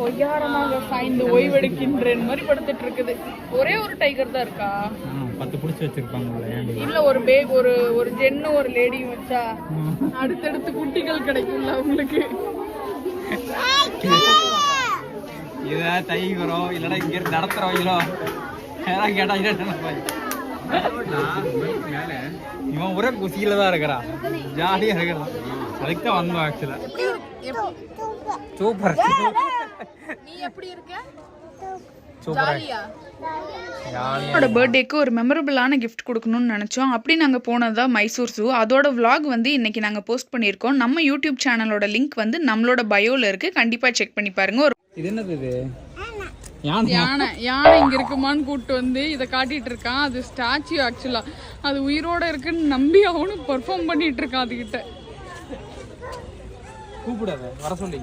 ஒய்யாரமாக சாய்ந்து ஓய்வெடுக்கின்றேன் மாதிரி படுத்துட்டு இருக்குது. ஒரே ஒரு டைகர் தான் இருக்கா? 10 புடிச்சு வச்சிருப்பாங்க. இல்ல ஒரு பேக் ஒரு ஜென்னு ஒரு லேடியும் வச்சா அடுத்தடுத்து குட்டிகள் கிடைக்கும்ல உங்களுக்கு. இத டைகரோ இல்லடா இங்க நடத்துறவங்களோ யாரா கேட்டா இவன் ஒரே குசியில தான் இருக்கிறான், ஜாலியா இருக்கிறான். அதுக்கு தான் வந்தோம் ஆக்சுவலா. சூப்பர். நீ எப்படி இருக்க? என்னோட பர்த்டேக்கு ஒரு மெமரபிளான கிஃப்ட் கொடுக்கணும்னு நினச்சோம். அப்படி நாங்கள் போனது தான் மைசூர் ஜூ. அதோட விளாக் வந்து இன்றைக்கி நாங்கள் போஸ்ட் பண்ணியிருக்கோம். நம்ம யூடியூப் சேனலோட லிங்க் வந்து நம்மளோட பயோவில் இருக்குது, கண்டிப்பாக செக் பண்ணி பாருங்கள். இது என்னது? இது யானை இங்க இருக்குமான்னு கூப்பிட்டு வந்து இதை காட்டிட்டு இருக்கான். அது ஸ்டாச்சு ஆக்சுவலா. அது உயிரோட இருக்குன்னு நம்பி அவனும் பெர்ஃபார்ம் பண்ணிட்டு இருக்கான் அதுகிட்ட. கூப்பிடாத வர சொல்லி